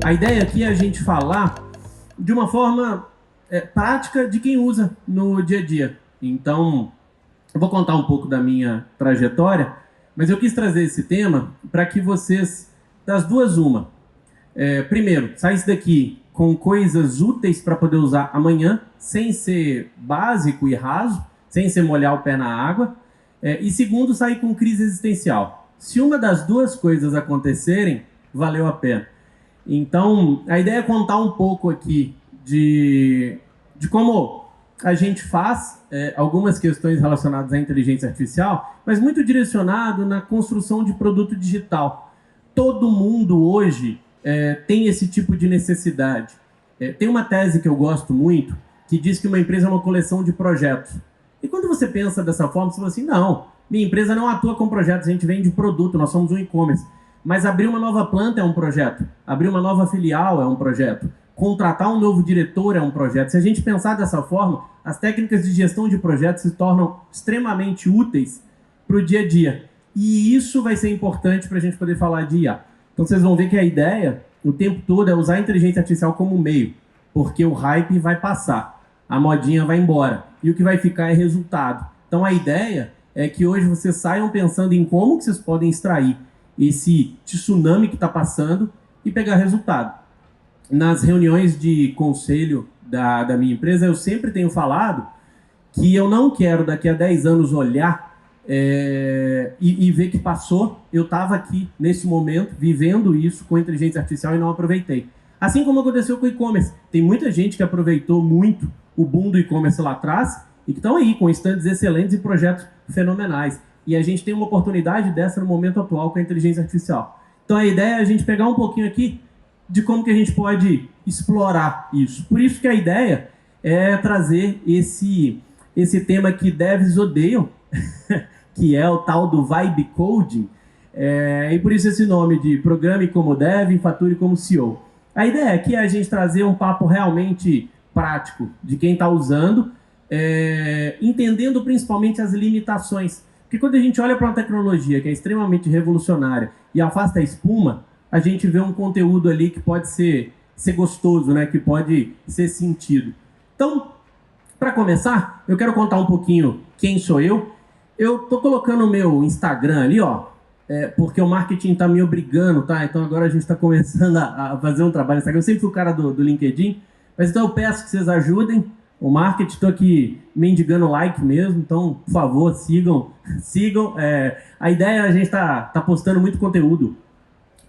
A ideia aqui é a gente falar de uma forma prática de quem usa no dia a dia. Então, eu vou contar um pouco da minha trajetória, mas eu quis trazer esse tema para que vocês, das duas, uma. Primeiro, saísse daqui com coisas úteis para poder usar amanhã, sem ser básico e raso, sem ser molhar o pé na água. E segundo, sair com crise existencial. Se uma das duas coisas acontecerem, valeu a pena. Então, a ideia é contar um pouco aqui de como a gente faz algumas questões relacionadas à inteligência artificial, mas muito direcionado na construção de produto digital. Todo mundo hoje tem esse tipo de necessidade. Tem uma tese que eu gosto muito, que diz que uma empresa é uma coleção de projetos. E quando você pensa dessa forma, você fala assim, não, minha empresa não atua com projetos, a gente vende produto, nós somos um e-commerce. Mas abrir uma nova planta é um projeto, abrir uma nova filial é um projeto, contratar um novo diretor é um projeto. Se a gente pensar dessa forma, as técnicas de gestão de projetos se tornam extremamente úteis para o dia a dia. E isso vai ser importante para a gente poder falar de IA. Então vocês vão ver que a ideia, o tempo todo, é usar a inteligência artificial como meio, porque o hype vai passar, a modinha vai embora, e o que vai ficar é resultado. Então a ideia é que hoje vocês saiam pensando em como que vocês podem extrair esse tsunami que está passando e pegar resultado. Nas reuniões de conselho da minha empresa, eu sempre tenho falado que eu não quero daqui a 10 anos olhar e ver que passou. Eu estava aqui, nesse momento, vivendo isso com inteligência artificial e não aproveitei. Assim como aconteceu com o e-commerce. Tem muita gente que aproveitou muito o boom do e-commerce lá atrás e que estão aí com estandes excelentes e projetos fenomenais. E a gente tem uma oportunidade dessa no momento atual com a inteligência artificial. Então a ideia é a gente pegar um pouquinho aqui de como que a gente pode explorar isso. Por isso que a ideia é trazer esse tema que devs odeiam, que é o tal do vibe coding, e por isso esse nome de programe como dev, fature como CEO. A ideia aqui é a gente trazer um papo realmente prático de quem está usando, entendendo principalmente as limitações. Porque quando a gente olha para uma tecnologia que é extremamente revolucionária e afasta a espuma, a gente vê um conteúdo ali que pode ser gostoso, né? Que pode ser sentido. Então, para começar, eu quero contar um pouquinho quem sou eu. Eu tô colocando o meu Instagram ali, ó, porque o marketing está me obrigando, tá? Então agora a gente está começando a fazer um trabalho no Instagram. Eu sempre fui o cara do LinkedIn, mas então eu peço que vocês ajudem. O marketing, estou aqui mendigando like mesmo, então, por favor, sigam. A ideia é a gente tá postando muito conteúdo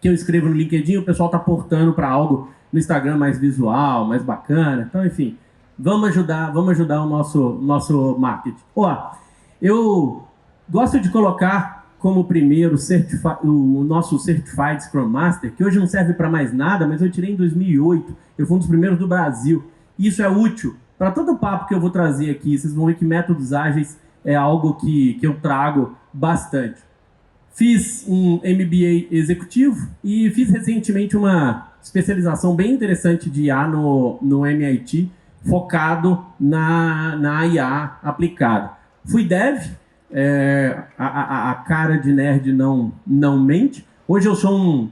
que eu escrevo no LinkedIn, o pessoal tá portando para algo no Instagram mais visual, mais bacana. Então, enfim, vamos ajudar o nosso marketing. Eu gosto de colocar como primeiro o nosso Certified Scrum Master, que hoje não serve para mais nada, mas eu tirei em 2008, eu fui um dos primeiros do Brasil. E isso é útil para todo o papo que eu vou trazer aqui. Vocês vão ver que métodos ágeis é algo que eu trago bastante. Fiz um MBA executivo e fiz recentemente uma especialização bem interessante de IA no MIT, focado na IA aplicada. Fui dev, a cara de nerd não mente. Hoje eu sou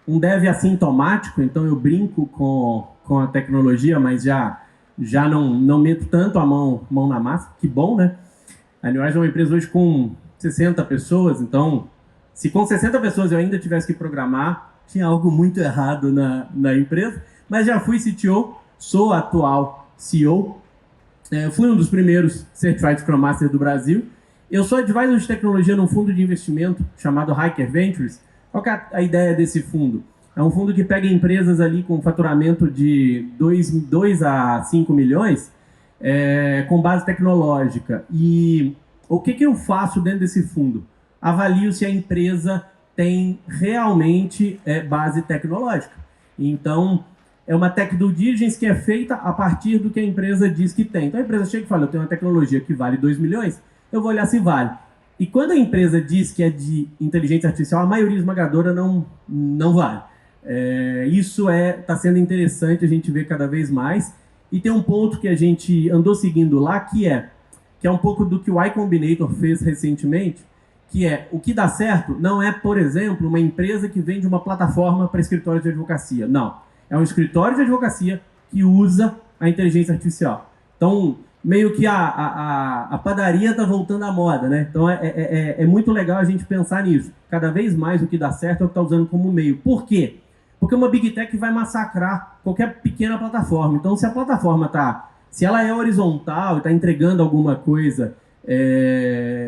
um dev assintomático, então eu brinco com a tecnologia, mas já não meto tanto a mão na massa. Que bom, né? A Newise é uma empresa hoje com 60 pessoas, então se com 60 pessoas eu ainda tivesse que programar, tinha algo muito errado na empresa, mas já fui CTO, sou atual CEO, fui um dos primeiros Certified Scrum Master do Brasil. Eu sou advisor de tecnologia num fundo de investimento chamado Hiker Ventures. Qual que é a ideia desse fundo? É um fundo que pega empresas ali com faturamento de 2 a 5 milhões com base tecnológica. E o que eu faço dentro desse fundo? Avalio se a empresa tem realmente base tecnológica. Então, é uma tech due diligence que é feita a partir do que a empresa diz que tem. Então, a empresa chega e fala, eu tenho uma tecnologia que vale 2 milhões, eu vou olhar se vale. E quando a empresa diz que é de inteligência artificial, a maioria esmagadora não vale. Isso está sendo interessante a gente ver cada vez mais. E tem um ponto que a gente andou seguindo lá, que é um pouco do que o Y Combinator fez recentemente, que é, o que dá certo não é, por exemplo, uma empresa que vende uma plataforma para escritórios de advocacia. Não. É um escritório de advocacia que usa a inteligência artificial. Então, meio que a padaria está voltando à moda, né? Então, é muito legal a gente pensar nisso. Cada vez mais o que dá certo é o que está usando como meio. Por quê? Porque uma Big Tech vai massacrar qualquer pequena plataforma. Então, se a plataforma se ela é horizontal e está entregando alguma coisa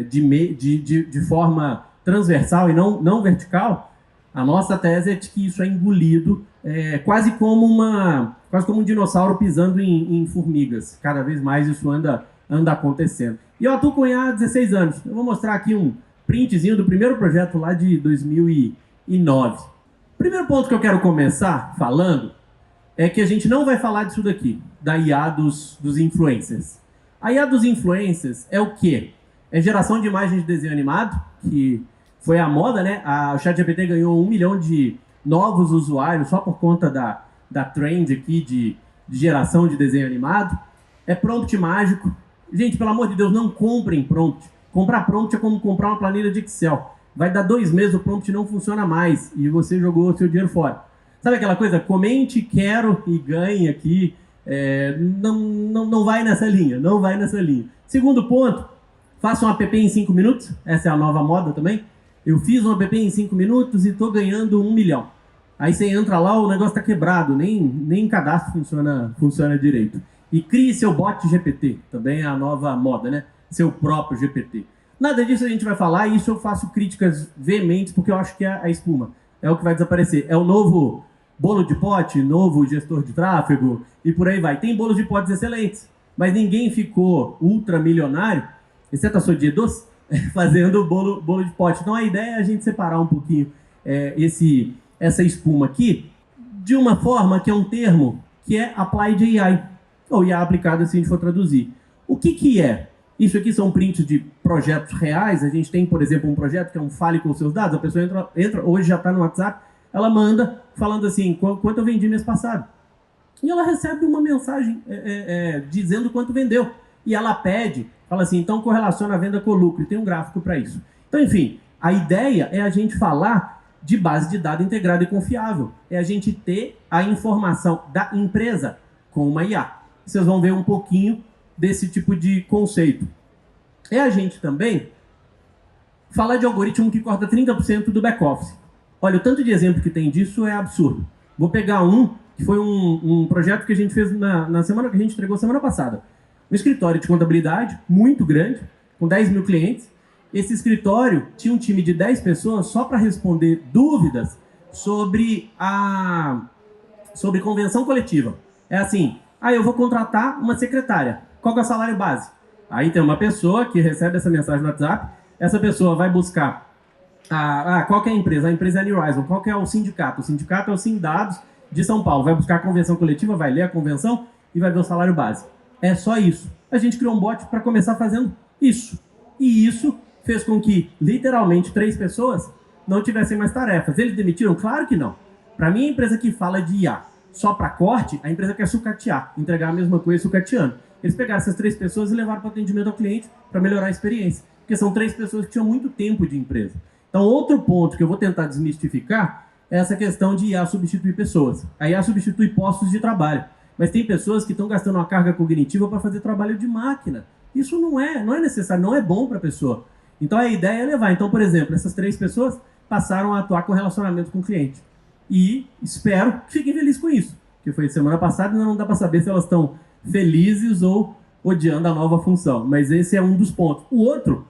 de forma transversal e não vertical, a nossa tese é de que isso é engolido quase como um dinossauro pisando em formigas. Cada vez mais isso anda acontecendo. E eu atuo com IA há 16 anos. Eu vou mostrar aqui um printzinho do primeiro projeto lá de 2009. O primeiro ponto que eu quero começar falando é que a gente não vai falar disso daqui, da IA dos influencers. A IA dos influencers é o quê? É geração de imagens de desenho animado, que foi a moda, né? O ChatGPT ganhou 1 milhão de novos usuários só por conta da trend aqui de geração de desenho animado. É prompt mágico. Gente, pelo amor de Deus, não comprem prompt. Comprar prompt é como comprar uma planilha de Excel. Vai dar 2 meses, o prompt não funciona mais e você jogou o seu dinheiro fora. Sabe aquela coisa? Comente, quero e ganhe aqui. Não vai nessa linha, não vai nessa linha. Segundo ponto, faça um app em 5 minutos. Essa é a nova moda também. Eu fiz um app em 5 minutos e estou ganhando 1 milhão. Aí você entra lá, o negócio está quebrado, nem cadastro funciona direito. E crie seu bot GPT, também é a nova moda, né? Seu próprio GPT. Nada disso a gente vai falar, e isso eu faço críticas veementes, porque eu acho que é a espuma. É o que vai desaparecer. É o novo bolo de pote, novo gestor de tráfego, e por aí vai. Tem bolos de potes excelentes, mas ninguém ficou ultramilionário, exceto a Sodier Doce, fazendo bolo de pote. Então a ideia é a gente separar um pouquinho essa espuma aqui de uma forma que é um termo que é Applied AI, ou IA aplicada se a gente for traduzir. O que é? Isso aqui são prints de projetos reais. A gente tem, por exemplo, um projeto que é um Fale com os seus dados. A pessoa entra hoje já está no WhatsApp, ela manda falando assim, quanto eu vendi mês passado. E ela recebe uma mensagem dizendo quanto vendeu. E ela pede, fala assim, então correlaciona a venda com o lucro. E tem um gráfico para isso. Então, enfim, a ideia é a gente falar de base de dados integrada e confiável. É a gente ter a informação da empresa com uma IA. Vocês vão ver um pouquinho desse tipo de conceito. É a gente também falar de algoritmo que corta 30% do back-office. Olha, o tanto de exemplo que tem disso é absurdo. Vou pegar que foi um projeto que a gente fez na semana que a gente entregou semana passada. Um escritório de contabilidade muito grande, com 10 mil clientes. Esse escritório tinha um time de 10 pessoas só para responder dúvidas sobre convenção coletiva. É assim, eu vou contratar uma secretária. Qual que é o salário base? Aí tem uma pessoa que recebe essa mensagem no WhatsApp, essa pessoa vai buscar qual que é a empresa? A empresa é a New Horizon. Qual que é o sindicato? O sindicato é o Sindados de São Paulo. Vai buscar a convenção coletiva, vai ler a convenção e vai ver o salário base. É só isso. A gente criou um bot para começar fazendo isso. E isso fez com que, literalmente, 3 pessoas não tivessem mais tarefas. Eles demitiram? Claro que não. Para mim, a empresa que fala de IA só para corte, a empresa quer sucatear, entregar a mesma coisa sucateando. Eles pegaram essas 3 pessoas e levaram para o atendimento ao cliente para melhorar a experiência. Porque são 3 pessoas que tinham muito tempo de empresa. Então, outro ponto que eu vou tentar desmistificar é essa questão de IA substituir pessoas. A IA substitui postos de trabalho. Mas tem pessoas que estão gastando uma carga cognitiva para fazer trabalho de máquina. Isso não é necessário, não é bom para a pessoa. Então, a ideia é levar. Então, por exemplo, essas 3 pessoas passaram a atuar com relacionamento com o cliente. E espero que fiquem felizes com isso. Que foi semana passada, ainda não dá para saber se elas estão felizes ou odiando a nova função. Mas esse é um dos pontos. O outro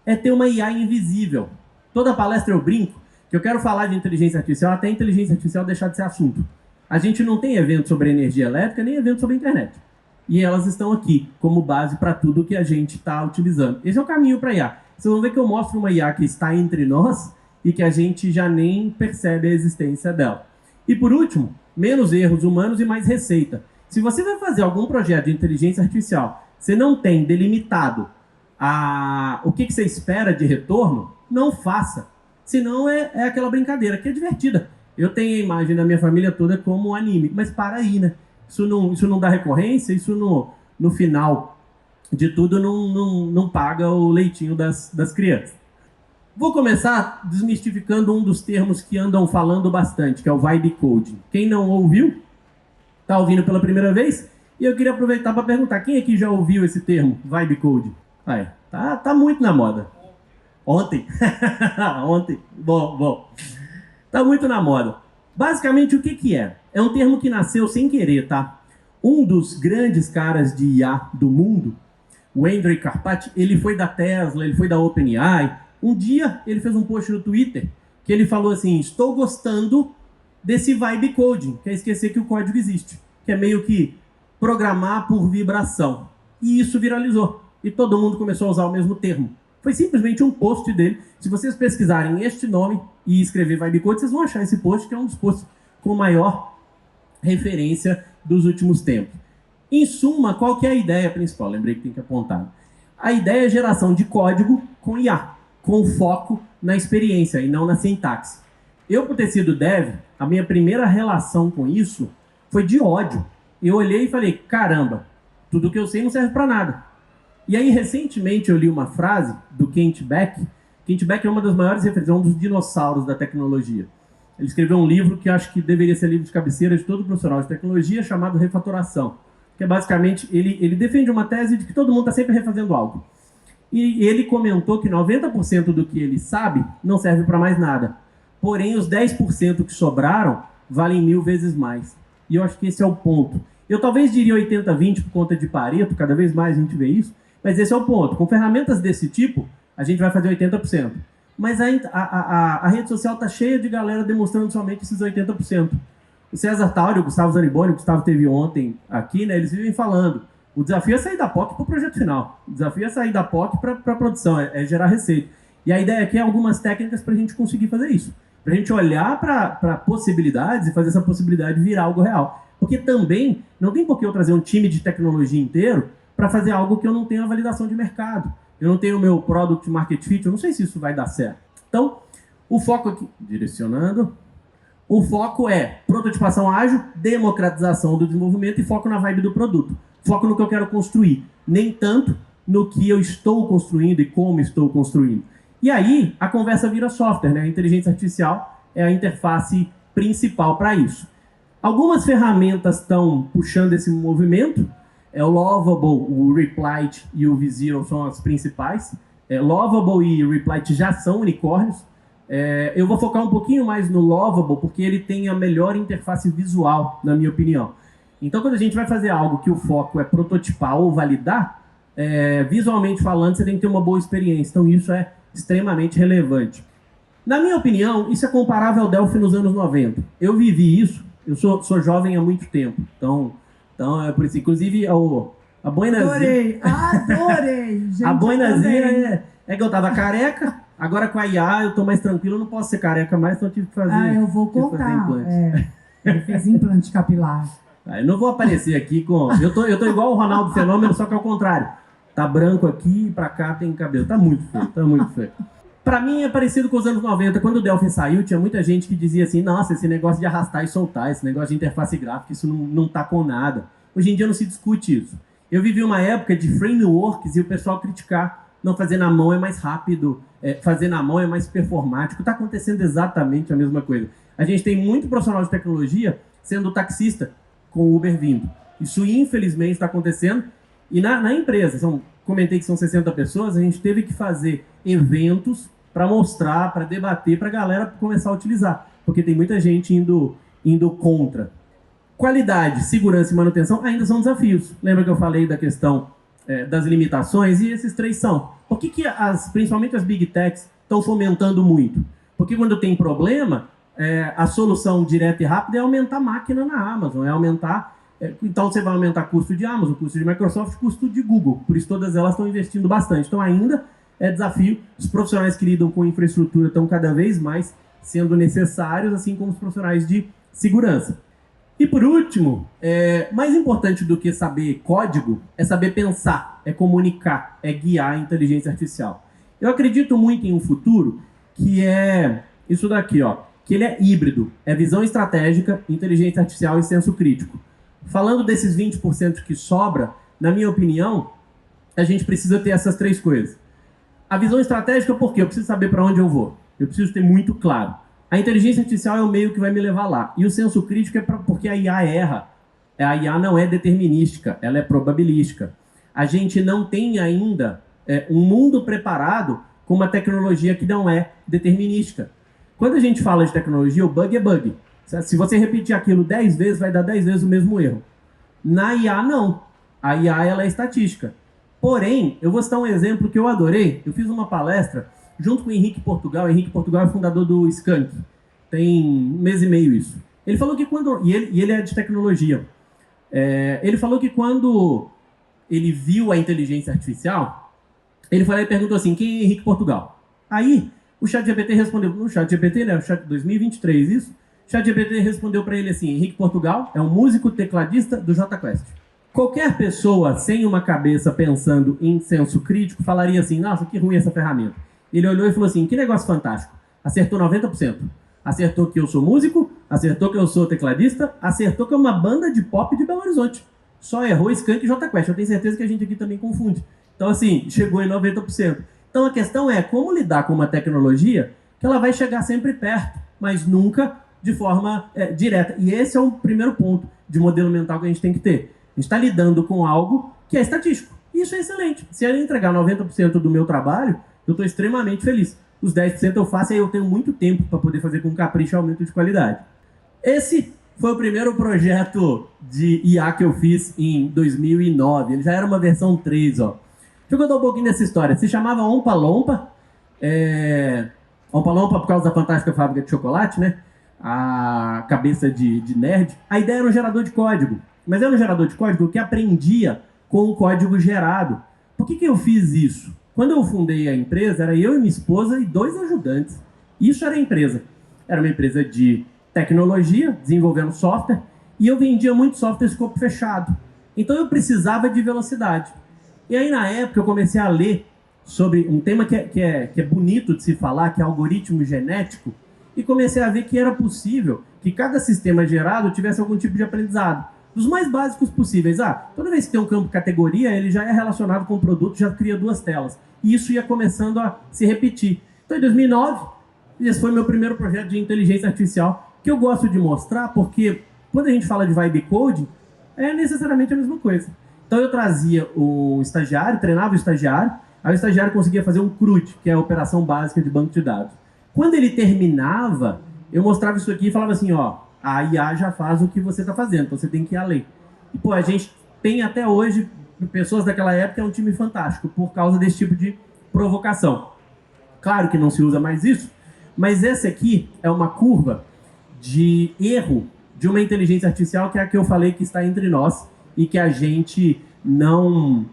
é ter uma IA invisível. Toda palestra eu brinco que eu quero falar de inteligência artificial até a inteligência artificial deixar de ser assunto. A gente não tem evento sobre energia elétrica, nem evento sobre internet. E elas estão aqui como base para tudo que a gente está utilizando. Esse é o caminho para a IA. Vocês vão ver que eu mostro uma IA que está entre nós e que a gente já nem percebe a existência dela. E por último, menos erros humanos e mais receita. Se você vai fazer algum projeto de inteligência artificial, você não tem delimitado o que você espera de retorno, não faça. Senão é aquela brincadeira que é divertida. Eu tenho a imagem da minha família toda como um anime, mas para aí, né? Isso não dá recorrência, isso no final de tudo não paga o leitinho das crianças. Vou começar desmistificando um dos termos que andam falando bastante, que é o vibe coding. Quem não ouviu, está ouvindo pela primeira vez, e eu queria aproveitar para perguntar, quem aqui já ouviu esse termo, Vibe Code? Tá muito na moda. Ontem. Ontem. Bom. Tá muito na moda. Basicamente, o que é? É um termo que nasceu sem querer, tá? Um dos grandes caras de IA do mundo, o Andrej Karpathy, ele foi da Tesla, ele foi da OpenAI. Um dia, ele fez um post no Twitter que ele falou assim, estou gostando desse vibe coding, que é esquecer que o código existe, que é meio que programar por vibração. E isso viralizou. E todo mundo começou a usar o mesmo termo. Foi simplesmente um post dele. Se vocês pesquisarem este nome e escrever vibe coding, vocês vão achar esse post, que é um dos posts com maior referência dos últimos tempos. Em suma, qual que é a ideia principal? Lembrei que tem que apontar. A ideia é geração de código com IA, com foco na experiência e não na sintaxe. Eu, por ter sido dev, a minha primeira relação com isso foi de ódio. Eu olhei e falei, caramba, tudo que eu sei não serve para nada. E aí, recentemente, eu li uma frase do Kent Beck. Kent Beck é uma das maiores referências, é um dos dinossauros da tecnologia. Ele escreveu um livro que eu acho que deveria ser livro de cabeceira de todo profissional de tecnologia, chamado Refatoração. Que é basicamente, ele defende uma tese de que todo mundo está sempre refazendo algo. E ele comentou que 90% do que ele sabe não serve para mais nada. Porém, os 10% que sobraram valem 1000 vezes mais. E eu acho que esse é o ponto. Eu talvez diria 80-20 por conta de Pareto, cada vez mais a gente vê isso, mas esse é o ponto. Com ferramentas desse tipo, a gente vai fazer 80%. Mas a rede social está cheia de galera demonstrando somente esses 80%. O César Tauri, o Gustavo Zaniboni, o Gustavo teve ontem aqui, né, eles vivem falando. O desafio é sair da POC para o projeto final. O desafio é sair da POC para a produção, é gerar receita. E a ideia aqui é algumas técnicas para a gente conseguir fazer isso. Para a gente olhar para possibilidades e fazer essa possibilidade virar algo real. Porque também não tem por que eu trazer um time de tecnologia inteiro para fazer algo que eu não tenho a validação de mercado. Eu não tenho o meu Product Market Fit, eu não sei se isso vai dar certo. Então, o foco aqui, direcionando, o foco é prototipação ágil, democratização do desenvolvimento e foco na vibe do produto. Foco no que eu quero construir, nem tanto no que eu estou construindo e como estou construindo. E aí, a conversa vira software, né? A inteligência artificial é a interface principal para isso. Algumas ferramentas estão puxando esse movimento. O Lovable, o Replit e o Vizero são as principais. Lovable e Replit já são unicórnios. Eu vou focar um pouquinho mais no Lovable, porque ele tem a melhor interface visual, na minha opinião. Então, quando a gente vai fazer algo que o foco é prototipar ou validar, visualmente falando, você tem que ter uma boa experiência. Então, isso é extremamente relevante. Na minha opinião, isso é comparável ao Delphi nos anos 90. Eu vivi isso, eu sou jovem há muito tempo. Então é por isso. Inclusive, a boinazinha... Adorei! Gente, a boinazinha é que eu tava careca, agora com a IA eu tô mais tranquilo, eu não posso ser careca mais, então eu tive que fazer... eu vou contar. Ele fez implante capilar. Eu não vou aparecer aqui com... Eu tô igual o Ronaldo Fenômeno, só que ao contrário. Tá branco aqui e pra cá tem cabelo. Tá muito feio. Pra mim é parecido com os anos 90. Quando o Delphi saiu, tinha muita gente que dizia assim, nossa, esse negócio de arrastar e soltar, esse negócio de interface gráfica, isso não tá com nada. Hoje em dia não se discute isso. Eu vivi uma época de frameworks e o pessoal criticar. Não, fazer na mão é mais rápido, fazer na mão é mais performático. Tá acontecendo exatamente a mesma coisa. A gente tem muito profissional de tecnologia sendo taxista com o Uber vindo. Isso, infelizmente, está acontecendo. E na empresa, comentei que são 60 pessoas, a gente teve que fazer eventos para mostrar, para debater, para a galera começar a utilizar. Porque tem muita gente indo contra. Qualidade, segurança e manutenção ainda são desafios. Lembra que eu falei da questão das limitações? E esses três são. Por que principalmente as Big Techs estão fomentando muito? Porque quando tem problema, a solução direta e rápida é aumentar a máquina na Amazon, é aumentar... Então você vai aumentar custo de Amazon, custo de Microsoft, custo de Google. Por isso todas elas estão investindo bastante. Então ainda é desafio. Os profissionais que lidam com infraestrutura estão cada vez mais sendo necessários, assim como os profissionais de segurança. E por último, mais importante do que saber código é saber pensar, é comunicar, é guiar a inteligência artificial. Eu acredito muito em um futuro que é isso daqui, ó, que ele é híbrido, é visão estratégica, inteligência artificial e senso crítico. Falando desses 20% que sobra, na minha opinião, a gente precisa ter essas três coisas. A visão estratégica, por quê? Eu preciso saber para onde eu vou. Eu preciso ter muito claro. A inteligência artificial é o meio que vai me levar lá. E o senso crítico é porque a IA erra A IA não é determinística, ela é probabilística. A gente não tem ainda um mundo preparado com uma tecnologia que não é determinística. Quando a gente fala de tecnologia, o bug é bug. Se você repetir aquilo 10 vezes, vai dar 10 vezes o mesmo erro. Na IA, não. A IA ela é estatística. Porém, eu vou citar um exemplo que eu adorei. Eu fiz uma palestra junto com o Henrique Portugal. O Henrique Portugal é fundador do Skank. Tem 1 mês e meio isso. Ele falou que quando... E ele é de tecnologia. Ele falou que quando ele viu a inteligência artificial, ele foi lá e perguntou assim, quem é Henrique Portugal? Aí, o ChatGPT respondeu... No ChatGPT, né? O Chat 2023, isso. O ChatGPT respondeu para ele assim, Henrique Portugal é um músico tecladista do Jota Quest. Qualquer pessoa sem uma cabeça pensando em senso crítico falaria assim, nossa, que ruim essa ferramenta. Ele olhou e falou assim, que negócio fantástico. Acertou 90%. Acertou que eu sou músico, acertou que eu sou tecladista, acertou que é uma banda de pop de Belo Horizonte. Só errou Skank e Jota Quest. Eu tenho certeza que a gente aqui também confunde. Então, assim, chegou em 90%. Então, a questão é como lidar com uma tecnologia que ela vai chegar sempre perto, mas nunca de forma direta. E esse é o primeiro ponto de modelo mental que a gente tem que ter. A gente está lidando com algo que é estatístico. Isso é excelente. Se ele entregar 90% do meu trabalho, eu estou extremamente feliz. Os 10% eu faço e aí eu tenho muito tempo para poder fazer com capricho e aumento de qualidade. Esse foi o primeiro projeto de IA que eu fiz em 2009. Ele já era uma versão 3, ó. Deixa eu contar um pouquinho dessa história. Se chamava Ompa Lompa. Ompa Lompa por causa da Fantástica Fábrica de Chocolate, né? A cabeça de nerd. A ideia era um gerador de código. Mas era um gerador de código que aprendia com o código gerado. Por que eu fiz isso? Quando eu fundei a empresa, era eu e minha esposa e 2 ajudantes. Isso era a empresa. Era uma empresa de tecnologia, desenvolvendo software, e eu vendia muito software escopo fechado. Então eu precisava de velocidade. E aí, na época, eu comecei a ler sobre um tema que é bonito de se falar, que é algoritmo genético, e comecei a ver que era possível que cada sistema gerado tivesse algum tipo de aprendizado. Dos mais básicos possíveis. Toda vez que tem um campo categoria, ele já é relacionado com o produto, já cria 2 telas. E isso ia começando a se repetir. Então, em 2009, esse foi meu primeiro projeto de inteligência artificial, que eu gosto de mostrar, porque quando a gente fala de vibe coding, é necessariamente a mesma coisa. Então, eu trazia o estagiário, treinava o estagiário, aí o estagiário conseguia fazer um CRUD, que é a operação básica de banco de dados. Quando ele terminava, eu mostrava isso aqui e falava assim, ó, a IA já faz o que você está fazendo, então você tem que ir além. E, pô, a gente tem até hoje, pessoas daquela época, é um time fantástico, por causa desse tipo de provocação. Claro que não se usa mais isso, mas essa aqui é uma curva de erro de uma inteligência artificial, que é a que eu falei que está entre nós e que a gente não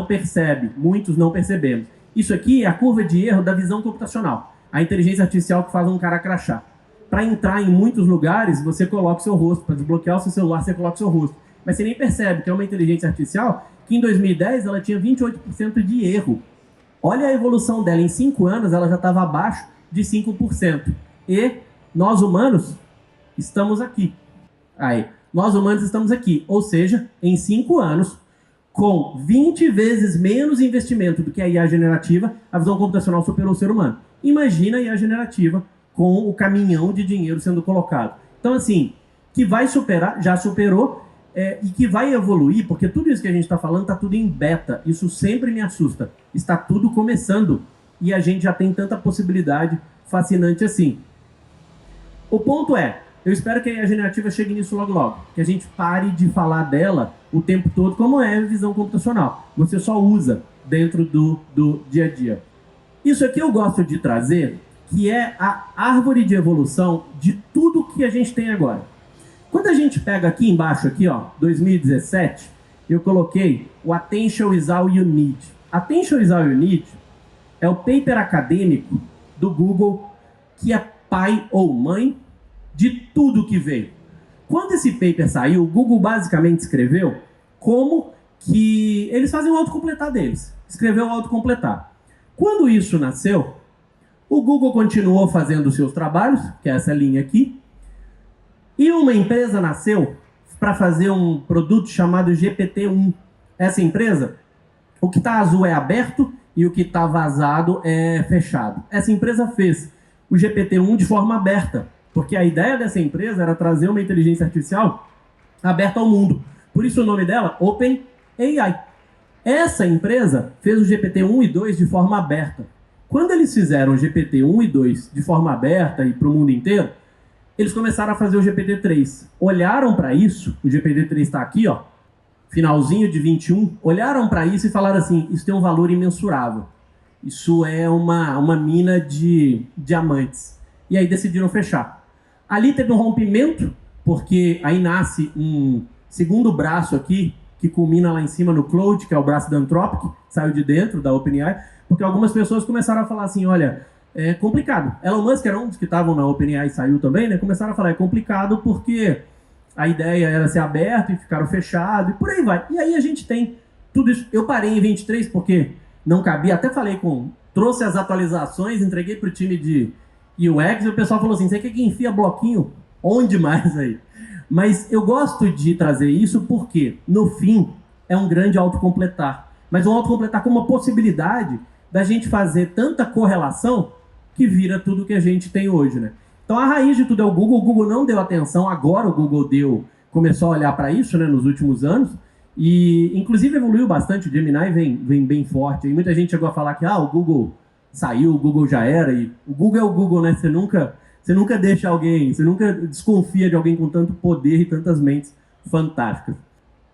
percebe, muitos não percebemos. Isso aqui é a curva de erro da visão computacional, a inteligência artificial que faz um cara crachar. Para entrar em muitos lugares, você coloca o seu rosto. Para desbloquear o seu celular, você coloca o seu rosto. Mas você nem percebe que é uma inteligência artificial que em 2010 ela tinha 28% de erro. Olha a evolução dela. Em 5 anos, ela já estava abaixo de 5%. E nós humanos estamos aqui. Nós humanos estamos aqui. Ou seja, em 5 anos, com 20 vezes menos investimento do que a IA generativa, a visão computacional superou o ser humano. Imagina a IA generativa com o caminhão de dinheiro sendo colocado. Então, assim, que vai superar, já superou, e que vai evoluir, porque tudo isso que a gente está falando está tudo em beta. Isso sempre me assusta. Está tudo começando. E a gente já tem tanta possibilidade fascinante assim. O ponto é, eu espero que a generativa chegue nisso logo logo. Que a gente pare de falar dela o tempo todo, como é a visão computacional. Você só usa dentro do dia a dia. Isso aqui eu gosto de trazer, que é a árvore de evolução de tudo que a gente tem agora. Quando a gente pega aqui embaixo, aqui, ó, 2017, eu coloquei o Attention is all you need. Attention is all you need é o paper acadêmico do Google, que é pai ou mãe de tudo que veio. Quando esse paper saiu, o Google basicamente escreveu como que eles fazem o autocompletar deles. Escreveu o autocompletar. Quando isso nasceu, o Google continuou fazendo os seus trabalhos, que é essa linha aqui, e uma empresa nasceu para fazer um produto chamado GPT-1. Essa empresa, o que está azul é aberto e o que está vazado é fechado. Essa empresa fez o GPT-1 de forma aberta, porque a ideia dessa empresa era trazer uma inteligência artificial aberta ao mundo. Por isso o nome dela, OpenAI. Essa empresa fez o GPT-1 e 2 de forma aberta. Quando eles fizeram o GPT-1 e 2 de forma aberta e para o mundo inteiro, eles começaram a fazer o GPT-3. Olharam para isso, o GPT-3 está aqui, ó, finalzinho de 21, olharam para isso e falaram assim, isso tem um valor imensurável. Isso é uma mina de diamantes. E aí decidiram fechar. Ali teve um rompimento, porque aí nasce um segundo braço aqui, que culmina lá em cima no Cloud, que é o braço da Anthropic, saiu de dentro da OpenAI, porque algumas pessoas começaram a falar assim, olha, é complicado. Elon Musk era um dos que estavam na OpenAI e saiu também, né? Começaram a falar, é complicado porque a ideia era ser aberto e ficaram fechados, e por aí vai. E aí a gente tem tudo isso. Eu parei em 23 porque não cabia, até falei trouxe as atualizações, entreguei para o time de UX, e o pessoal falou assim, você quer que enfia bloquinho? Onde mais aí? Mas eu gosto de trazer isso porque, no fim, é um grande autocompletar. Mas um autocompletar com uma possibilidade da gente fazer tanta correlação que vira tudo que a gente tem hoje, né? Então a raiz de tudo é o Google. O Google não deu atenção, agora o Google começou a olhar para isso, né, nos últimos anos. E, inclusive, evoluiu bastante. O Gemini vem bem forte. E muita gente chegou a falar que o Google saiu, o Google já era. E o Google é o Google, né? Você nunca deixa alguém, você nunca desconfia de alguém com tanto poder e tantas mentes fantásticas. O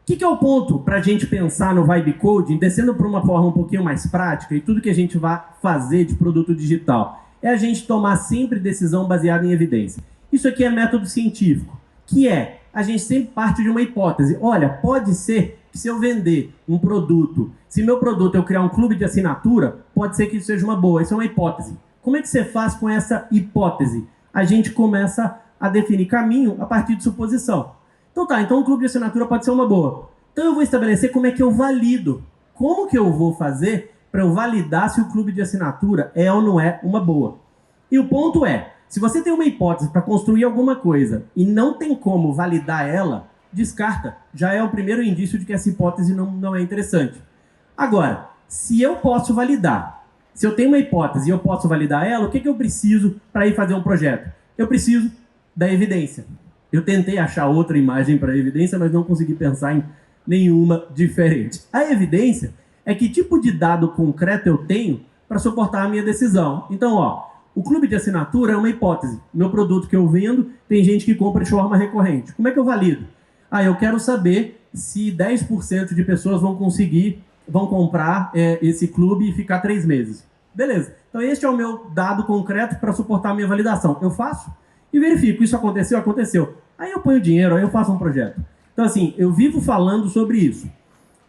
que é o ponto para a gente pensar no Vibe Coding, descendo para uma forma um pouquinho mais prática, e tudo que a gente vai fazer de produto digital? É a gente tomar sempre decisão baseada em evidência. Isso aqui é método científico, que é a gente sempre parte de uma hipótese. Olha, pode ser que se eu vender um produto, se meu produto eu criar um clube de assinatura, pode ser que isso seja uma boa. Isso é uma hipótese. Como é que você faz com essa hipótese? A gente começa a definir caminho a partir de suposição. Então um clube de assinatura pode ser uma boa. Então eu vou estabelecer como é que eu valido. Como que eu vou fazer para eu validar se o clube de assinatura é ou não é uma boa? E o ponto é, se você tem uma hipótese para construir alguma coisa e não tem como validar ela, descarta. Já é o primeiro indício de que essa hipótese não é interessante. Agora, se eu posso validar, se eu tenho uma hipótese e eu posso validar ela, o que eu preciso para ir fazer um projeto? Eu preciso da evidência. Eu tentei achar outra imagem para a evidência, mas não consegui pensar em nenhuma diferente. A evidência é que tipo de dado concreto eu tenho para suportar a minha decisão. Então, o clube de assinatura é uma hipótese. Meu produto que eu vendo, tem gente que compra de forma recorrente. Como é que eu valido? Eu quero saber se 10% de pessoas vão comprar esse clube e ficar 3 meses. Beleza. Então este é o meu dado concreto para suportar a minha validação. Eu faço e verifico. Isso aconteceu? Aconteceu. Aí eu ponho dinheiro, aí eu faço um projeto. Então assim, eu vivo falando sobre isso.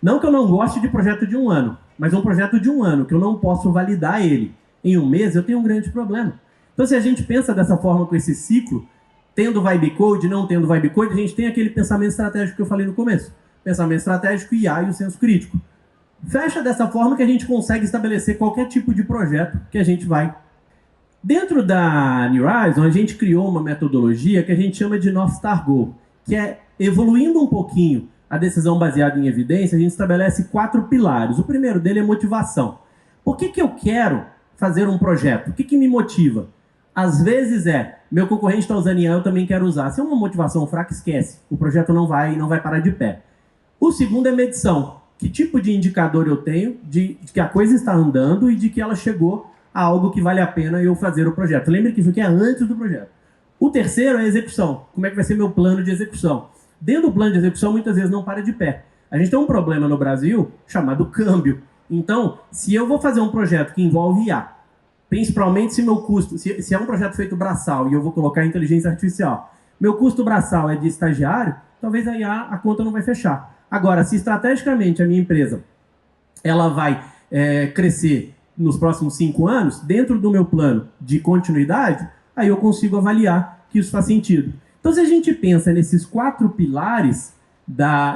Não que eu não goste de projeto de 1 ano, mas um projeto de 1 ano, que eu não posso validar ele em 1 mês, eu tenho um grande problema. Então se a gente pensa dessa forma com esse ciclo, tendo Vibe Code, não tendo Vibe Code, a gente tem aquele pensamento estratégico que eu falei no começo. Pensamento estratégico, IA e o senso crítico. Fecha dessa forma que a gente consegue estabelecer qualquer tipo de projeto que a gente vai. Dentro da New Horizon, a gente criou uma metodologia que a gente chama de North Star Goal, que é, evoluindo um pouquinho a decisão baseada em evidência, a gente estabelece 4 pilares. O primeiro dele é motivação. Por que eu quero fazer um projeto? O que me motiva? Às vezes meu concorrente está usando IA, eu também quero usar. Se é uma motivação fraca, esquece. O projeto não vai parar de pé. O segundo é medição. Que tipo de indicador eu tenho de que a coisa está andando e de que ela chegou a algo que vale a pena eu fazer o projeto. Lembre que isso aqui é antes do projeto. O terceiro é a execução. Como é que vai ser meu plano de execução? Dentro do plano de execução, muitas vezes não para de pé. A gente tem um problema no Brasil chamado câmbio. Então, se eu vou fazer um projeto que envolve IA, principalmente se meu custo, se é um projeto feito braçal e eu vou colocar inteligência artificial, meu custo braçal é de estagiário, talvez a IA, a conta não vai fechar. Agora, se estrategicamente a minha empresa ela vai crescer nos próximos 5 anos, dentro do meu plano de continuidade, aí eu consigo avaliar que isso faz sentido. Então, se a gente pensa nesses 4 pilares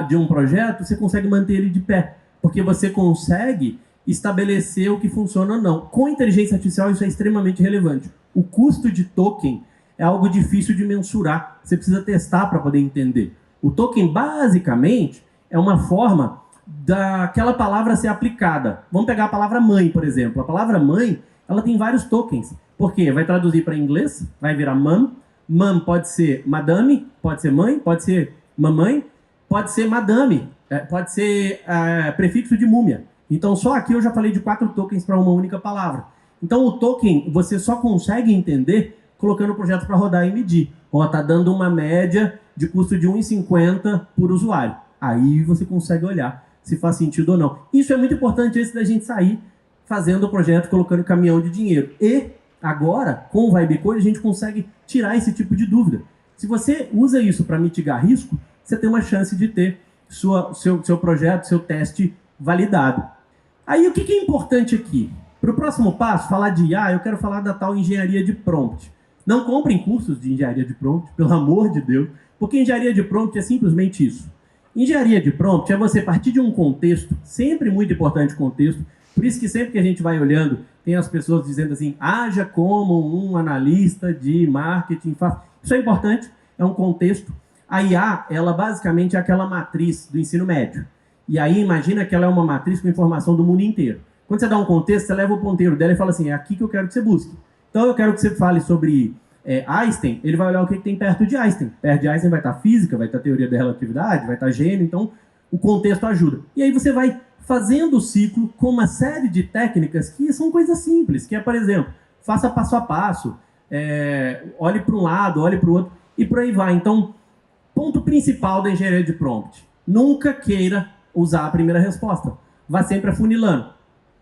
de um projeto, você consegue manter ele de pé, porque você consegue estabelecer o que funciona ou não. Com inteligência artificial, isso é extremamente relevante. O custo de token é algo difícil de mensurar. Você precisa testar para poder entender. O token, basicamente, é uma forma daquela palavra ser aplicada. Vamos pegar a palavra mãe, por exemplo. A palavra mãe, ela tem vários tokens. Por quê? Vai traduzir para inglês, vai virar mom. Mom pode ser madame, pode ser mãe, pode ser mamãe. pode ser madame, pode ser prefixo de múmia. Então, só aqui eu já falei de 4 tokens para uma única palavra. Então, o token você só consegue entender colocando o projeto para rodar e medir. Ó, tá dando uma média de custo de 1,50 por usuário. Aí você consegue olhar se faz sentido ou não. Isso é muito importante antes da gente sair fazendo o projeto, colocando caminhão de dinheiro. E agora, com o Vibecode, a gente consegue tirar esse tipo de dúvida. Se você usa isso para mitigar risco, você tem uma chance de ter seu projeto, seu teste validado. Aí, o que é importante aqui? Para o próximo passo, falar de IA, eu quero falar da tal engenharia de prompt. Não comprem cursos de engenharia de prompt, pelo amor de Deus, porque engenharia de prompt é simplesmente isso. Engenharia de prompt é você partir de um contexto, sempre muito importante contexto, por isso que sempre que a gente vai olhando, tem as pessoas dizendo assim, haja como um analista de marketing. Isso é importante, é um contexto. A IA, ela basicamente é aquela matriz do ensino médio. E aí imagina que ela é uma matriz com informação do mundo inteiro. Quando você dá um contexto, você leva o ponteiro dela e fala assim, é aqui que eu quero que você busque. Então eu quero que você fale sobre Einstein, ele vai olhar o que tem perto de Einstein. Perto de Einstein vai estar física, vai estar teoria da relatividade, vai estar gênio, então o contexto ajuda. E aí você vai fazendo o ciclo com uma série de técnicas que são coisas simples, que é, por exemplo, faça passo a passo, olhe para um lado, olhe para o outro, e por aí vai. Então, ponto principal da engenharia de prompt, nunca queira usar a primeira resposta. Vá sempre afunilando.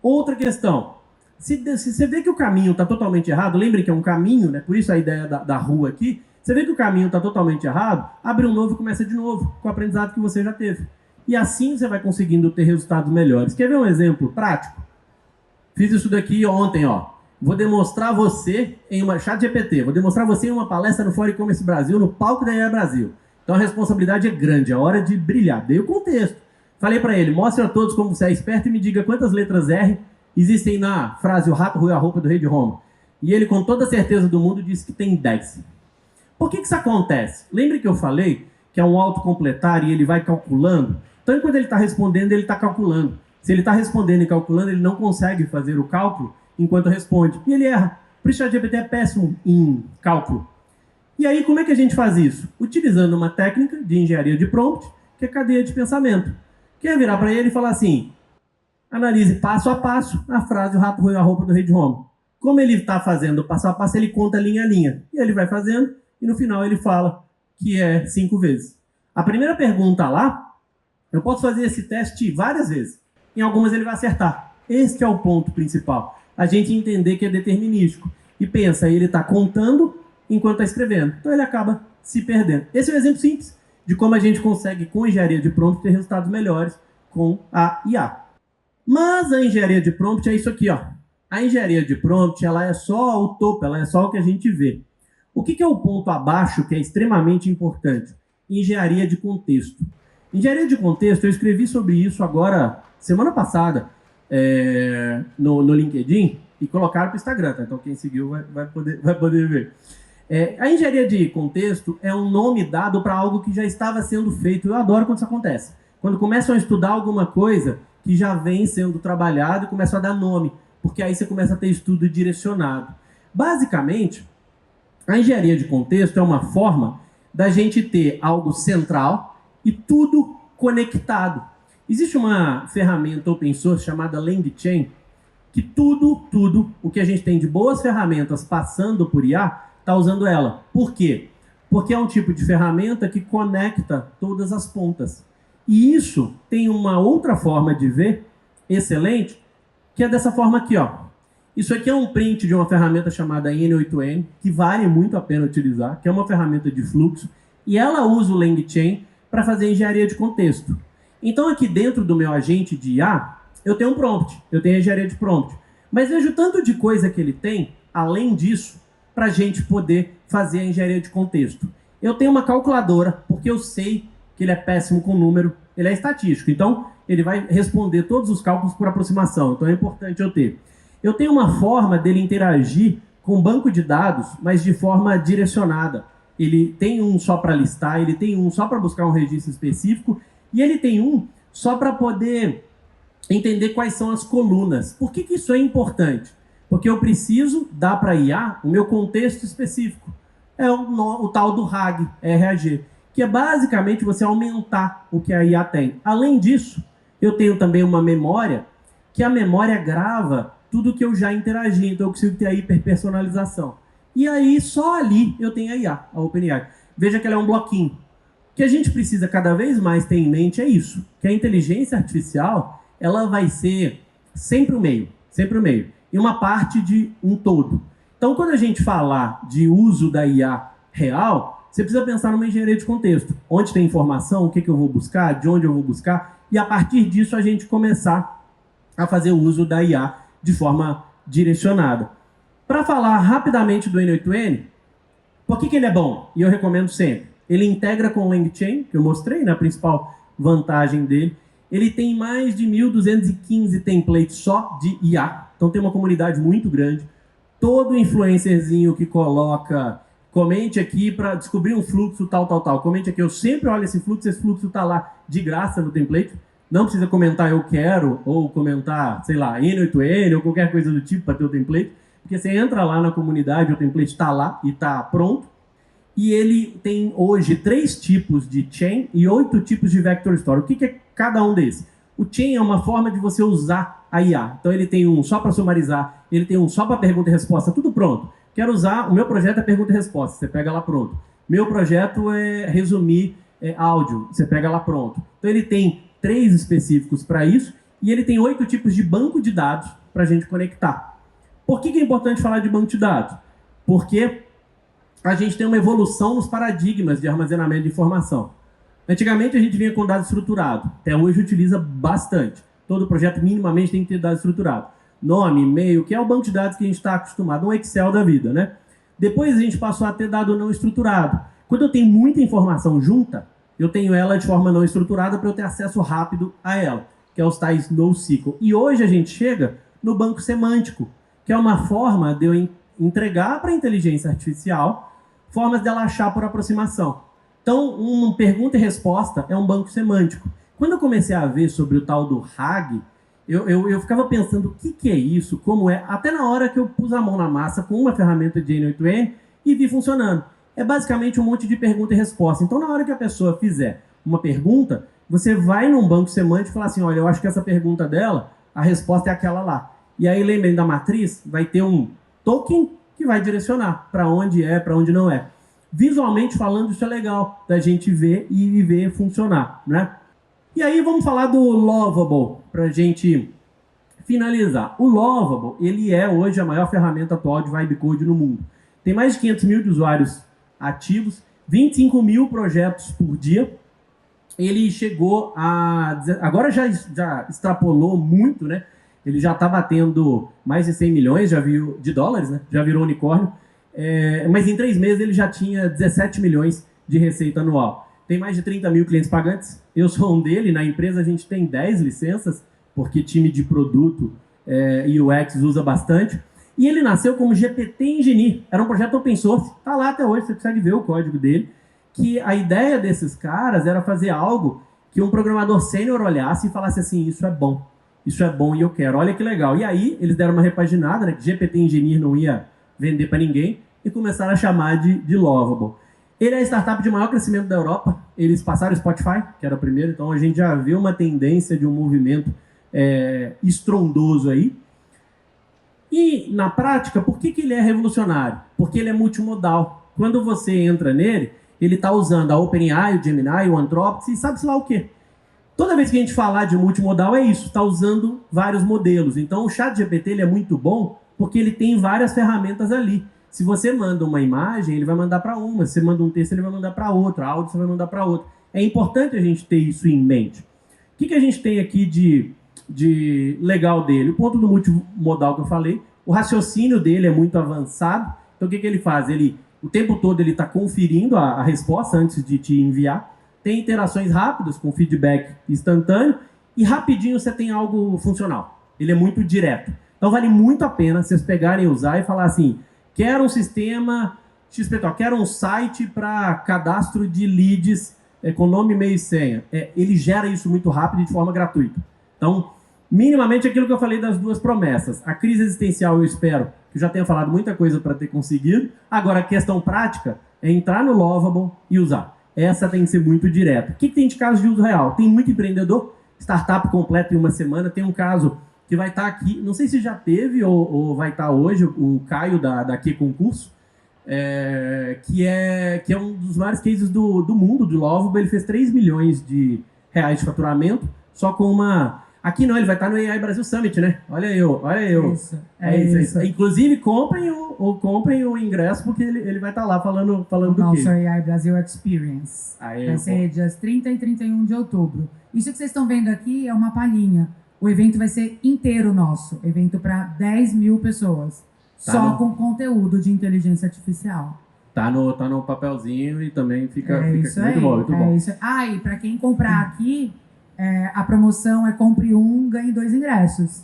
Outra questão, se você vê que o caminho está totalmente errado, lembre que é um caminho, né? Por isso a ideia da rua aqui, você vê que o caminho está totalmente errado, abre um novo e começa de novo, com o aprendizado que você já teve. E assim você vai conseguindo ter resultados melhores. Quer ver um exemplo prático? Fiz isso daqui ontem, ó. Vou demonstrar você em uma ChatGPT, vou demonstrar você em uma palestra no Fórum E-Commerce Brasil, no palco da IA Brasil. Então a responsabilidade é grande, é hora de brilhar. Dei o contexto. Falei para ele, mostre a todos como você é esperto e me diga quantas letras R existem na frase o rato roeu a roupa do rei de Roma. E ele, com toda a certeza do mundo, disse que tem 10. Por que isso acontece? Lembre que eu falei que é um autocompletar e ele vai calculando? Então, enquanto ele está respondendo, ele está calculando. Se ele está respondendo e calculando, ele não consegue fazer o cálculo enquanto responde. E ele erra. Por isso, o ChatGPT é péssimo em cálculo. E aí, como é que a gente faz isso? Utilizando uma técnica de engenharia de prompt, que é cadeia de pensamento. Que é virar para ele e falar assim, analise passo a passo a frase o rato roeu a roupa do rei de Roma. Como ele está fazendo passo a passo, ele conta linha a linha. E ele vai fazendo, e no final ele fala que é 5 vezes. A primeira pergunta lá, eu posso fazer esse teste várias vezes. Em algumas ele vai acertar. Este é o ponto principal. A gente entender que é determinístico. E pensa, ele está contando enquanto está escrevendo. Então ele acaba se perdendo. Esse é um exemplo simples de como a gente consegue, com engenharia de prompt, ter resultados melhores com a IA. Mas a engenharia de prompt é isso aqui, ó. A engenharia de prompt, ela é só o topo, ela é só o que a gente vê. O que é o ponto abaixo que é extremamente importante? Engenharia de contexto. Engenharia de contexto, eu escrevi sobre isso agora, semana passada, no LinkedIn, e colocaram para o Instagram, tá? Então quem seguiu vai poder ver. A engenharia de contexto é um nome dado para algo que já estava sendo feito. Eu adoro quando isso acontece. Quando começam a estudar alguma coisa que já vem sendo trabalhado e começam a dar nome, porque aí você começa a ter estudo direcionado. Basicamente, a engenharia de contexto é uma forma da gente ter algo central e tudo conectado. Existe uma ferramenta open source chamada LangChain, que tudo o que a gente tem de boas ferramentas passando por IA, está usando ela. Por quê? Porque é um tipo de ferramenta que conecta todas as pontas. E isso tem uma outra forma de ver, excelente, que é dessa forma aqui, ó. Isso aqui é um print de uma ferramenta chamada N8N, que vale muito a pena utilizar, que é uma ferramenta de fluxo, e ela usa o LangChain para fazer engenharia de contexto. Então aqui dentro do meu agente de IA, eu tenho um prompt, eu tenho engenharia de prompt. Mas vejo tanto de coisa que ele tem, além disso, para a gente poder fazer a engenharia de contexto. Eu tenho uma calculadora, porque eu sei que ele é péssimo com número, ele é estatístico, então ele vai responder todos os cálculos por aproximação, então é importante eu ter. Eu tenho uma forma dele interagir com um banco de dados, mas de forma direcionada. Ele tem um só para listar, ele tem um só para buscar um registro específico, e ele tem um só para poder entender quais são as colunas. Por que isso é importante? Porque eu preciso dar para IA o meu contexto específico. É o tal do RAG, R-A-G, que é basicamente você aumentar o que a IA tem. Além disso, eu tenho também uma memória, que a memória grava tudo que eu já interagi, então eu consigo ter a hiperpersonalização. E aí, só ali eu tenho a IA, a OpenAI. Veja que ela é um bloquinho. O que a gente precisa cada vez mais ter em mente é isso, que a inteligência artificial, ela vai ser sempre o meio, e uma parte de um todo. Então, quando a gente falar de uso da IA real, você precisa pensar numa engenharia de contexto. Onde tem informação, o que eu vou buscar, de onde eu vou buscar, e a partir disso a gente começar a fazer o uso da IA de forma direcionada. Para falar rapidamente do N8N, por que ele é bom? E eu recomendo sempre. Ele integra com o LangChain, que eu mostrei, né, a principal vantagem dele. Ele tem mais de 1.215 templates só de IA. Então tem uma comunidade muito grande. Todo influencerzinho que coloca, comente aqui para descobrir um fluxo tal. Comente aqui, eu sempre olho esse fluxo está lá de graça no template. Não precisa comentar eu quero, ou comentar, sei lá, N8N, ou qualquer coisa do tipo para ter o template. Porque você entra lá na comunidade, o template está lá e está pronto. E ele tem hoje 3 tipos de chain e 8 tipos de vector store. O que é cada um desses? O chain é uma forma de você usar a IA. Então ele tem um só para sumarizar, ele tem um só para pergunta e resposta, tudo pronto. Quero usar, o meu projeto é pergunta e resposta, você pega lá pronto. Meu projeto é resumir áudio, você pega lá pronto. Então ele tem 3 específicos para isso e ele tem 8 tipos de banco de dados para a gente conectar. Por que é importante falar de banco de dados? Porque a gente tem uma evolução nos paradigmas de armazenamento de informação. Antigamente a gente vinha com dado estruturado, até hoje utiliza bastante. Todo projeto minimamente tem que ter dado estruturado. Nome, e-mail, que é o banco de dados que a gente está acostumado, um Excel da vida, né? Depois a gente passou a ter dado não estruturado. Quando eu tenho muita informação junta, eu tenho ela de forma não estruturada para eu ter acesso rápido a ela, que é os tais NoSQL. E hoje a gente chega no banco semântico, que é uma forma de eu entregar para a inteligência artificial formas dela achar por aproximação. Então, uma pergunta e resposta é um banco semântico. Quando eu comecei a ver sobre o tal do RAG, eu ficava pensando o que é isso, como é, até na hora que eu pus a mão na massa com uma ferramenta de N8N e vi funcionando. É basicamente um monte de pergunta e resposta. Então, na hora que a pessoa fizer uma pergunta, você vai num banco semântico e fala assim, olha, eu acho que essa pergunta dela, a resposta é aquela lá. E aí, lembrem da matriz, vai ter um token que vai direcionar para onde é, para onde não é. Visualmente falando, isso é legal da gente ver e ver funcionar, né? E aí vamos falar do Lovable, para a gente finalizar. O Lovable, ele é hoje a maior ferramenta atual de Vibe Code no mundo. Tem mais de 500 mil de usuários ativos, 25 mil projetos por dia. Ele chegou a... Agora já extrapolou muito, né? Ele já está batendo mais de 100 milhões de dólares, né? Já virou unicórnio. Mas em 3 meses ele já tinha 17 milhões de receita anual. Tem mais de 30 mil clientes pagantes. Eu sou um dele. Na empresa a gente tem 10 licenças, porque time de produto e UX usa bastante. E ele nasceu como GPT Engineer. Era um projeto open source. Está lá até hoje, você consegue ver o código dele. Que a ideia desses caras era fazer algo que um programador sênior olhasse e falasse assim, isso é bom e eu quero. Olha que legal. E aí eles deram uma repaginada, né, que GPT Engineer não ia vender para ninguém, e começaram a chamar de Lovable. Ele é a startup de maior crescimento da Europa. Eles passaram o Spotify, que era o primeiro, então a gente já vê uma tendência de um movimento estrondoso aí. E, na prática, por que ele é revolucionário? Porque ele é multimodal. Quando você entra nele, ele está usando a OpenAI, o Gemini, o Anthropic, e sabe-se lá o quê. Toda vez que a gente falar de multimodal é isso, está usando vários modelos. Então o ChatGPT ele é muito bom porque ele tem várias ferramentas ali. Se você manda uma imagem, ele vai mandar para uma. Se você manda um texto, ele vai mandar para outra. Áudio, você vai mandar para outra. É importante a gente ter isso em mente. O que a gente tem aqui de legal dele? O ponto do multimodal que eu falei, o raciocínio dele é muito avançado. Então o que ele faz? O tempo todo ele está conferindo a resposta antes de te enviar. Tem interações rápidas com feedback instantâneo e rapidinho você tem algo funcional. Ele é muito direto. Então vale muito a pena vocês pegarem e usar e falar assim, quero um sistema XPTO, quero um site para cadastro de leads com nome, e-mail e senha. Ele gera isso muito rápido e de forma gratuita. Então, minimamente aquilo que eu falei das 2 promessas. A crise existencial eu espero que eu já tenha falado muita coisa para ter conseguido. Agora, a questão prática é entrar no Lovable e usar. essa tem que ser muito direta. O que tem de caso de uso real? Tem muito empreendedor, startup completa em uma semana. Tem um caso que vai estar aqui, não sei se já teve ou vai estar hoje, o Caio da Q Concurso, que é um dos maiores cases do mundo, do Lovable. Ele fez 3 milhões de reais de faturamento, só com uma... Aqui não, ele vai estar no AI Brasil Summit, né? Olha eu. Isso. Inclusive, comprem o ingresso, porque ele vai estar lá falando do quê? Nosso AI Brasil Experience. Vai ser dias 30 e 31 de outubro. Isso que vocês estão vendo aqui é uma palhinha. O evento vai ser inteiro nosso. Evento para 10 mil pessoas. Só com conteúdo de inteligência artificial. Tá no papelzinho e também fica muito bom. E para quem comprar aqui... a promoção é compre um, ganhe 2 ingressos.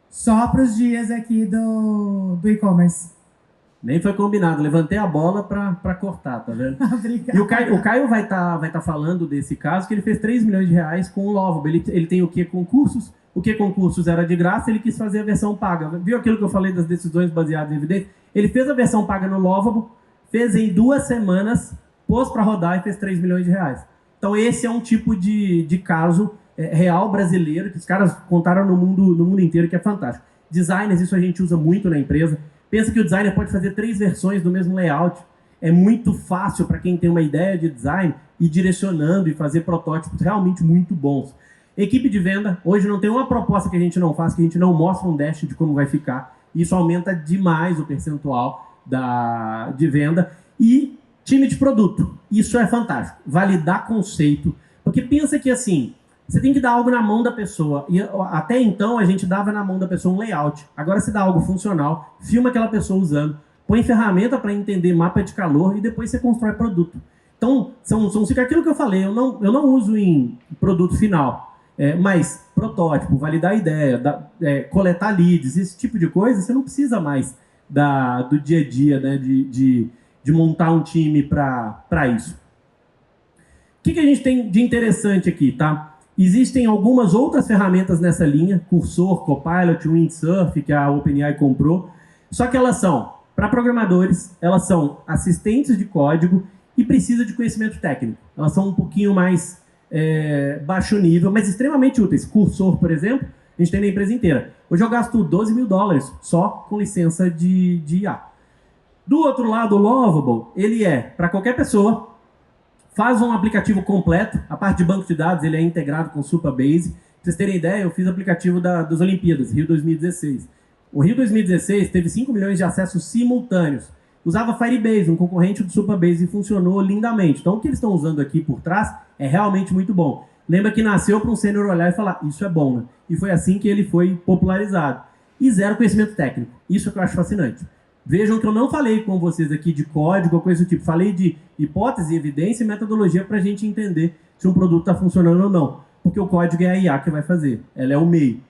Só para os dias aqui do e-commerce. Nem foi combinado. Levantei a bola para cortar, tá vendo? Obrigada. E o Caio vai tá falando desse caso, que ele fez 3 milhões de reais com o Lovable. Ele tem o Q Concursos. O Q Concursos era de graça, ele quis fazer a versão paga. Viu aquilo que eu falei das decisões baseadas em evidência? Ele fez a versão paga no Lovable, fez em 2 semanas, pôs para rodar e fez 3 milhões de reais. Então esse é um tipo de caso real brasileiro que os caras contaram no mundo inteiro, que é fantástico. Designers, isso a gente usa muito na empresa. Pensa que o designer pode fazer 3 versões do mesmo layout. É muito fácil para quem tem uma ideia de design ir direcionando e fazer protótipos realmente muito bons. Equipe de venda, hoje não tem uma proposta que a gente não faça, que a gente não mostra um dash de como vai ficar. Isso aumenta demais o percentual de venda. E time de produto, isso é fantástico. Validar conceito. Porque pensa que assim, você tem que dar algo na mão da pessoa. E até então a gente dava na mão da pessoa um layout. Agora você dá algo funcional, filma aquela pessoa usando, põe ferramenta para entender mapa de calor e depois você constrói produto. Então, são aquilo que eu falei, eu não uso em produto final. Mas protótipo, validar a ideia, coletar leads, esse tipo de coisa, você não precisa mais do dia a dia, né, de montar um time para isso. O que a gente tem de interessante aqui, tá? Existem algumas outras ferramentas nessa linha, Cursor, Copilot, Windsurf, que a OpenAI comprou, só que elas são para programadores, elas são assistentes de código e precisa de conhecimento técnico. Elas são um pouquinho mais baixo nível, mas extremamente úteis. Cursor, por exemplo, a gente tem na empresa inteira. Hoje eu gasto $12 mil só com licença de IA. Do outro lado, o Lovable, ele para qualquer pessoa, faz um aplicativo completo. A parte de banco de dados, ele é integrado com Supabase. Pra vocês terem ideia, eu fiz aplicativo das Olimpíadas, Rio 2016. O Rio 2016 teve 5 milhões de acessos simultâneos. Usava Firebase, um concorrente do Supabase, e funcionou lindamente. Então, o que eles estão usando aqui por trás é realmente muito bom. Lembra que nasceu para um sênior olhar e falar, isso é bom, né? E foi assim que ele foi popularizado. E zero conhecimento técnico. Isso é que eu acho fascinante. Vejam que eu não falei com vocês aqui de código ou coisa do tipo. Falei de hipótese, evidência e metodologia para a gente entender se um produto está funcionando ou não. Porque o código é a IA que vai fazer. Ela é o meio.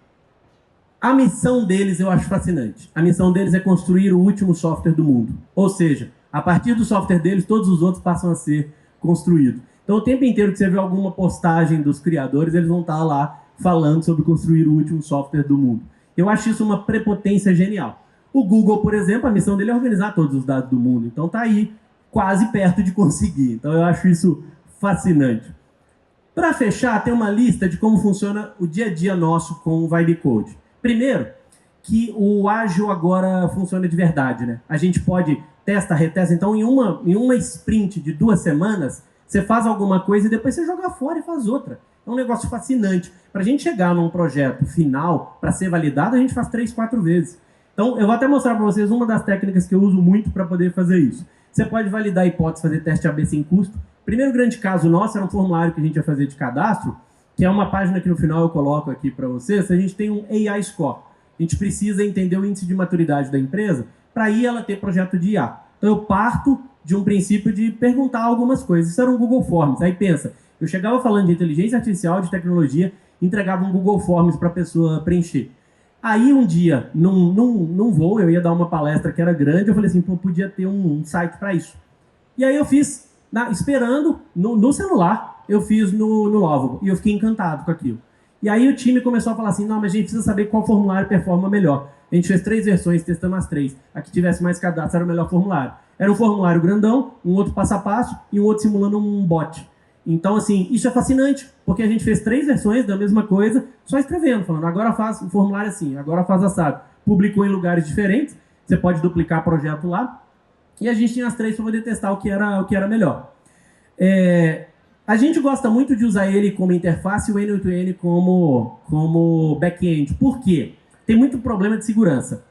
A missão deles eu acho fascinante. A missão deles é construir o último software do mundo. Ou seja, a partir do software deles, todos os outros passam a ser construídos. Então, o tempo inteiro que você vê alguma postagem dos criadores, eles vão estar lá falando sobre construir o último software do mundo. Eu acho isso uma prepotência genial. O Google, por exemplo, a missão dele é organizar todos os dados do mundo. Então, está aí quase perto de conseguir. Então, eu acho isso fascinante. Para fechar, tem uma lista de como funciona o dia a dia nosso com o Vibe Code. Primeiro, que o ágil agora funciona de verdade, né? A gente pode testa, retesta. Então, em uma sprint de 2 semanas, você faz alguma coisa e depois você joga fora e faz outra. É um negócio fascinante. Para a gente chegar num projeto final, para ser validado, a gente faz 3, 4 vezes. Então, eu vou até mostrar para vocês uma das técnicas que eu uso muito para poder fazer isso. Você pode validar a hipótese, fazer teste AB sem custo. Primeiro grande caso nosso era um formulário que a gente ia fazer de cadastro, que é uma página que no final eu coloco aqui para vocês. A gente tem um AI Score. A gente precisa entender o índice de maturidade da empresa para aí ela ter projeto de IA. Então, eu parto de um princípio de perguntar algumas coisas. Isso era um Google Forms. Aí pensa, eu chegava falando de inteligência artificial, de tecnologia, entregava um Google Forms para a pessoa preencher. Aí um dia, num voo, eu ia dar uma palestra que era grande, eu falei assim, pô, podia ter um site para isso. E aí eu fiz, esperando, no celular, eu fiz no Lovable, e eu fiquei encantado com aquilo. E aí o time começou a falar assim, não, mas a gente precisa saber qual formulário performa melhor. A gente fez 3 versões, testamos as 3. A que tivesse mais cadastros era o melhor formulário. Era um formulário grandão, um outro passo a passo e um outro simulando um bot. Então, assim, isso é fascinante, porque a gente fez 3 versões da mesma coisa, só escrevendo, falando, agora faz o formulário assim, agora faz assado. Publicou em lugares diferentes, você pode duplicar projeto lá, e a gente tinha as 3 para poder testar o que era melhor. A gente gosta muito de usar ele como interface e o N8N como back-end. Por quê? Tem muito problema de segurança.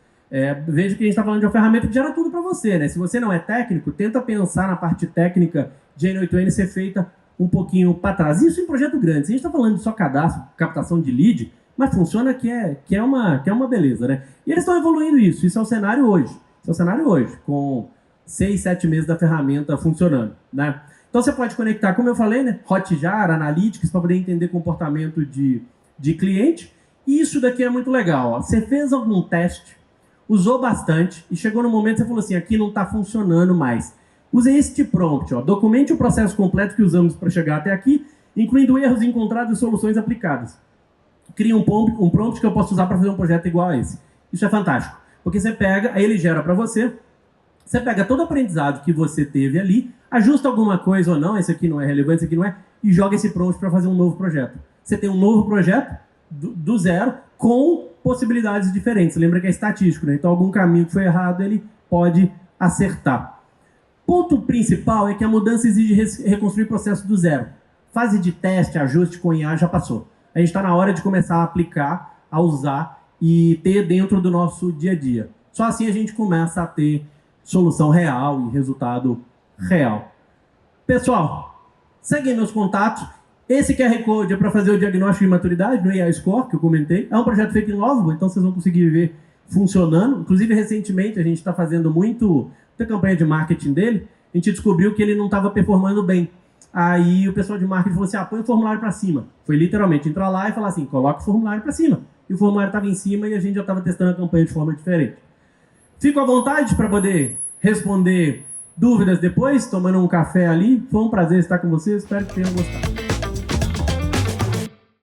Veja que a gente está falando de uma ferramenta que gera tudo para você, né? Se você não é técnico, tenta pensar na parte técnica de N8N ser feita um pouquinho para trás. Isso em projeto grande. Se a gente está falando de só cadastro, captação de lead, mas funciona que é uma beleza, né? E eles estão evoluindo isso. Isso é o cenário hoje. Isso é o cenário hoje, com 6, 7 meses da ferramenta funcionando, né? Então você pode conectar, como eu falei, né? Hotjar, Analytics, para poder entender comportamento de cliente. E isso daqui é muito legal. Ó. Você fez algum teste, usou bastante e chegou no momento que você falou assim, aqui não está funcionando mais. Use este prompt, ó. Documente o processo completo que usamos para chegar até aqui, incluindo erros encontrados e soluções aplicadas. Cria um prompt que eu posso usar para fazer um projeto igual a esse. Isso é fantástico, porque você pega, aí ele gera para você, você pega todo o aprendizado que você teve ali, ajusta alguma coisa ou não, esse aqui não é relevante, esse aqui não é, e joga esse prompt para fazer um novo projeto. Você tem um novo projeto do zero com possibilidades diferentes. Lembra que é estatístico, né? Então algum caminho que foi errado ele pode acertar. Ponto principal é que a mudança exige reconstruir o processo do zero. Fase de teste, ajuste com IA já passou. A gente está na hora de começar a aplicar, a usar e ter dentro do nosso dia a dia. Só assim a gente começa a ter solução real e resultado real. Pessoal, seguem meus contatos. Esse QR Code é para fazer o diagnóstico de maturidade no AI Score, que eu comentei. É um projeto feito em Lovable, então vocês vão conseguir ver funcionando. Inclusive, recentemente, a gente está fazendo muita campanha de marketing dele. A gente descobriu que ele não estava performando bem. Aí o pessoal de marketing falou assim, põe o formulário para cima. Foi literalmente entrar lá e falar assim, coloca o formulário para cima. E o formulário estava em cima e a gente já estava testando a campanha de forma diferente. Fico à vontade para poder responder dúvidas depois, tomando um café ali. Foi um prazer estar com vocês, espero que tenham gostado.